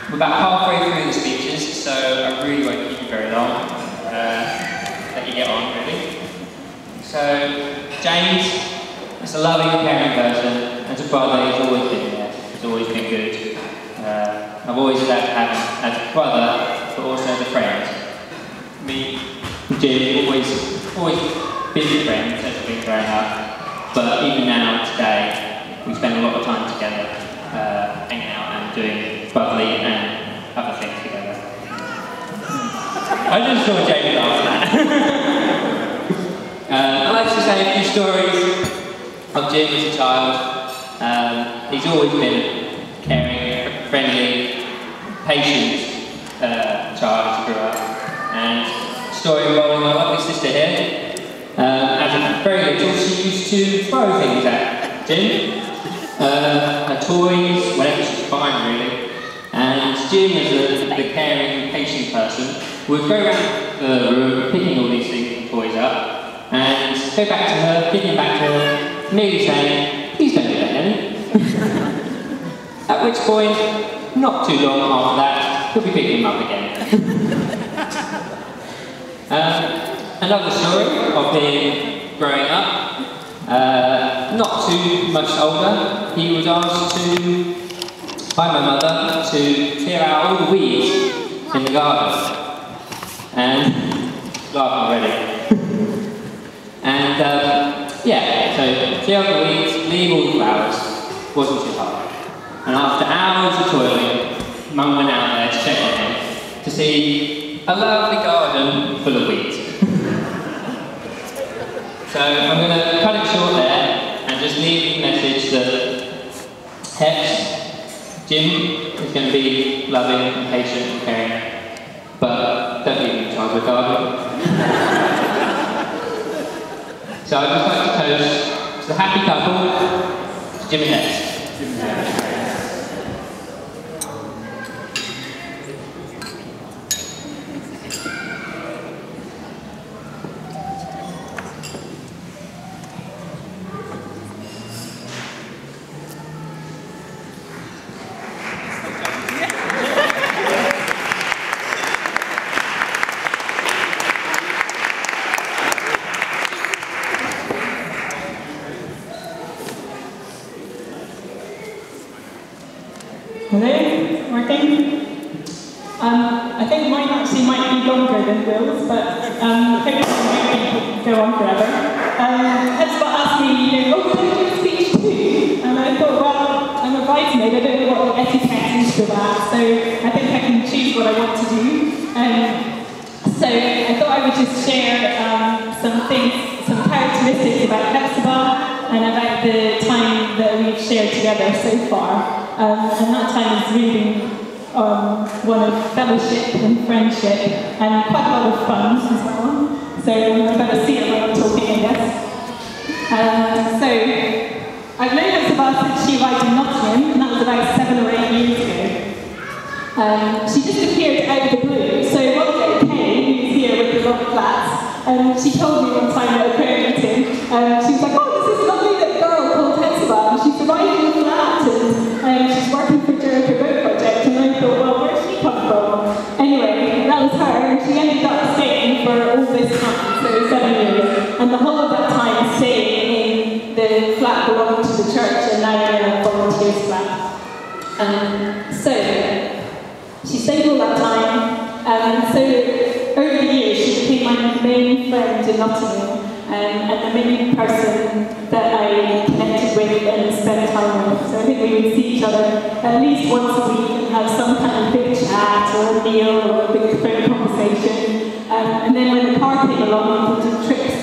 We're about halfway through the speeches, so I really won't keep you very long. Let you get on, really. So, James is a loving, caring person, and as a brother, he's always been there. He's always been good. I've always loved having him as a brother, but also as a friend. Me and Jim have always been friends as we've been growing up, but even now, today, we spend a lot of time together, hanging out and doing brotherly and other things together. I just saw Jamie laugh at that. I'd like to say a few stories of Jim as a child. He's always been caring, friendly, patient child as he grew up. And story involving my lovely sister here. As a very little, she used to throw things at Jim. Her toys, whatever she could find really. And Jim, as the caring, patient person, would go around the room picking all these things and toys up, and go back to her, picking back to her, merely saying, "Please don't do that, Lenny." At which point, not too long after that, he'll be picking him up again. Another story of him growing up, not too much older, he was asked by my mother to clear out all the weeds in the garden. And laughing already. And yeah, so clear out the weeds, leave all the flowers, wasn't too hard. And after hours of toiling, Mum went out there to check on him to see a lovely garden full of weeds. So I'm going to cut it short there and just leave the message that Jim is going to be loving and patient and caring, but don't leave him in charge of the garden. So I'd just like to toast to the happy couple, to Jim and Hetz. Hello, working? I think mine actually might be longer than Will's, but hopefully it go on forever. Hepzibah asked me, oh, can I do a speech too? And I thought, well, I'm a bridesmaid, I don't know what the etiquette is for that, so I think I can choose what I want to do. So I thought I would just share some characteristics about Hepzibah and about the time that we've shared together so far. And that time has really been one of fellowship and friendship and quite a lot of fun as well. So I'm going to see it when I'm talking, I guess. So I've known Hepzibah since she arrived in Nottingham, and that was about 7 or 8 years ago. She just appeared out of the blue. So one day Kay, who's here with the long flats, she told me one time at a prayer meeting, she was like, oh, there's this lovely little girl called Hepzibah, and she's arrived in the flat, and she's working for Jericho Boat Project, and I thought, well, where's she come from? Anyway, that was her, and she ended up staying for all this time, so 7 years, and the whole of that time staying in the flat belonging to the church, and now in a volunteer's flat. So, she stayed all that time, and so over the years she became my main friend in Nottingham, and the main person that I connected with and spent time with. So I think we would see each other at least once a week and have some kind of big chat or a meal or a big phone conversation. And then when the car came along, we did trips.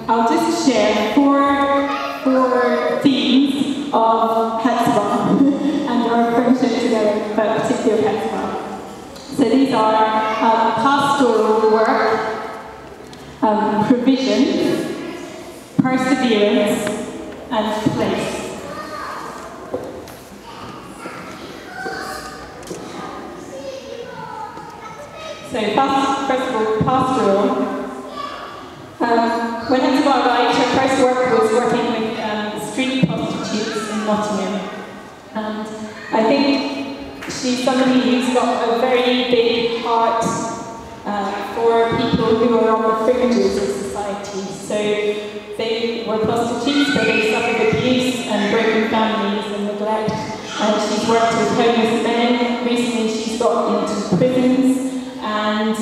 I'll just share four themes of Hepzibah and our friendship together, but particularly Hepzibah. So these are pastoral work, provision, perseverance, and place. So first of all, pastoral. When Hepzibah arrived, her first work was working with street prostitutes in Nottingham. And I think she's somebody who's got a very big heart for people who are on the fringes of society. So they were prostitutes, but they suffered abuse and broken families and neglect. And she's worked with homeless men. Recently she's got into prisons and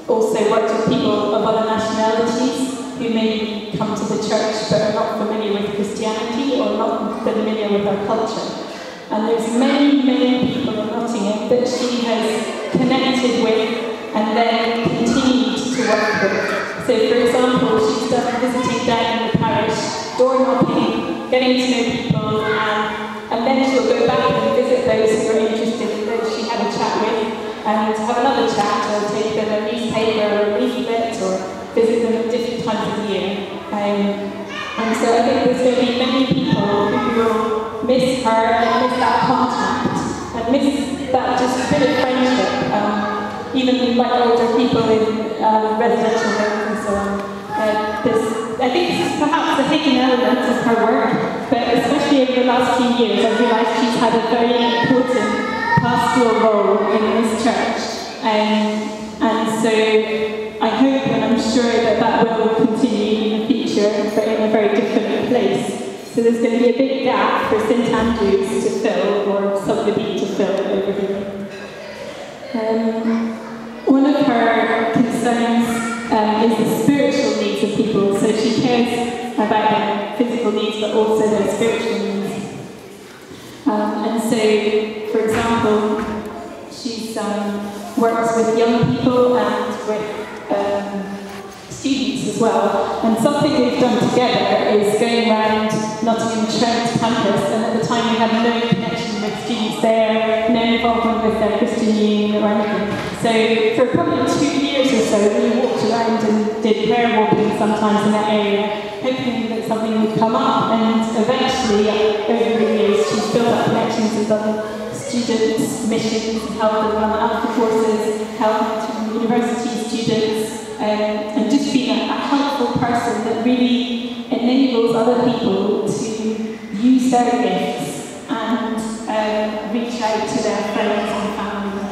also worked with people of other nationalities who maybe come to the church but are not familiar with Christianity or not familiar with our culture. And there's many, many people in Nottingham that she has connected with and then continued to work with. So for example, she's done visiting down in the parish, door knocking, getting to know people, and then she'll go back and visit those who are interested that she had a chat with and have another chat, or take them a newspaper or a leaflet or visit them at different times of the year. And so I think there's going to be many people who will miss her and miss that contact and miss that just bit of friendship. Even like older people in residential homes and so on. I think this is perhaps a hidden element of her work, but especially over the last few years I've realised she's had a very important pastoral role in this church. And so I hope and I'm sure that will continue in the future, but in a very different place. So there's going to be a big gap for St Andrews to fill, or somebody to fill over here. One of her concerns is the spiritual needs of people. So she cares about their physical needs, but also their spiritual needs. And so, for example, she's works with young people and with students as well. And something we've done together is going around Nottingham Trent campus, and at the time we had no connection with students there, no involvement with their Christian union or anything. So for probably 2 years or so, we walked around and did prayer walking sometimes in that area, hoping that something would come up, and eventually, over the years, she's built up connections with other students, missions, helped them run alpha courses, helped university students, and just being a helpful person that really enables other people to use their gifts and reach out to their friends and family.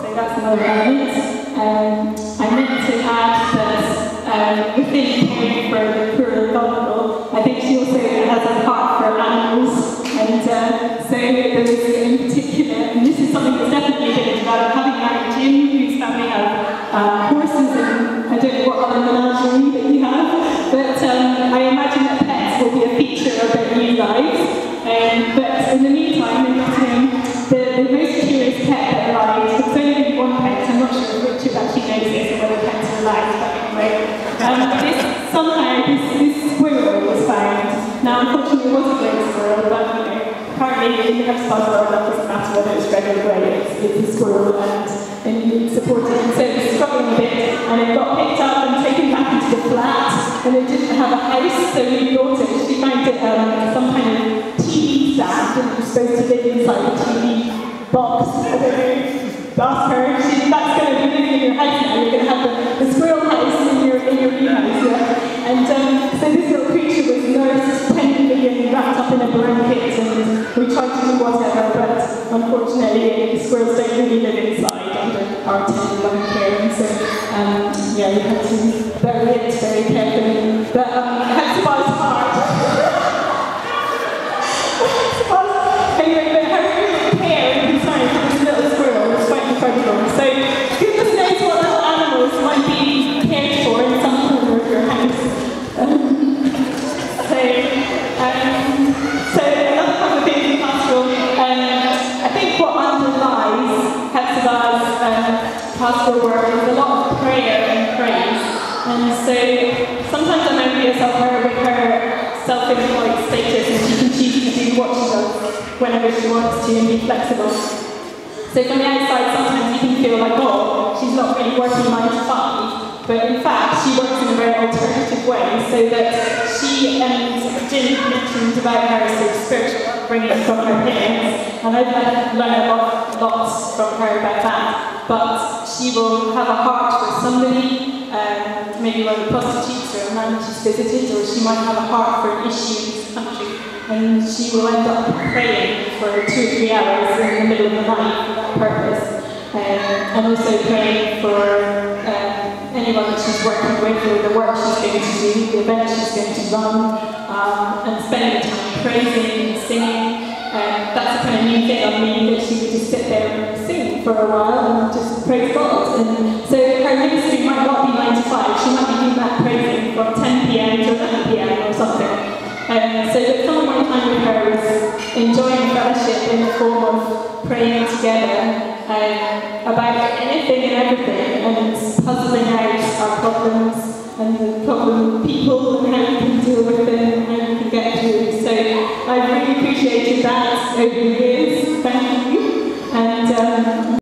So that's another element. I meant to add that within caring for the poor and vulnerable, I think she also has a heart for animals. And so there was in particular, and this is something that's definitely been developed, having married Jim, whose family have horses, and I don't know what other menagerie that you have, but I imagine that pets will be a feature of their new lives. But in the meantime, in Nottingham, the most curious pet that arrived, because only really one pet, I'm not sure if Richard actually knows this or whether pets are allowed, but anyway. Somehow this squirrel was found. Now, unfortunately, it was a grey squirrel, but apparently in the HepzJimWedding world, that doesn't matter whether it's red or grey, it's a squirrel, and you need support it. And so it was struggling a bit, and it got picked up and taken back into the flat, and it didn't have a house, so we brought it. She found it some kind of TV stand, and it was supposed to live inside a TV box. I don't know. Ask her, that's going to be living in your house now. You're going to have the squirrel house in your new house. Yeah? And so this little creature was nursed tenderly and wrapped up in a blanket, and we tried to do whatever, but unfortunately the squirrels don't really live inside under our tender loving care, and so yeah, you have to bury it very carefully. But HepzJim's hard. Anyway, but her care and concern for this little squirrel was quite incredible. So goodness knows what little animals might be cared for in some corner of your house. So another couple of things in pastoral. I think what underlies HepzJim's pastoral work is a lot of prayer and praise. And so sometimes I'm envious of her with her self-employed status, and she can choose to do what she does whenever she wants to and be flexible. So from the outside, sometimes you can feel like, oh, she's not really working 9 to 5. But in fact, she works in a very alternative way, so that she, and Jim mentioned about her sort of spiritual upbringing from her parents, and I've learned lots from her about that. But she will have a heart for somebody, maybe one of the prostitutes or a man she's visited, or she might have a heart for an issue in this country, and she will end up praying for 2 or 3 hours in the middle of the night for that purpose, and also praying for anyone that she's working with, or the work she's going to do, the event she's going to run, and spending time praising and singing. That's a kind of new thing on me, that she would just sit there and sing for a while and just praise God. And so her ministry might not be 9 to 5, she might be doing that praising from 10 p.m. to 11 p.m. or something. So that some of my time with her was enjoying fellowship in the form of praying together about anything and everything.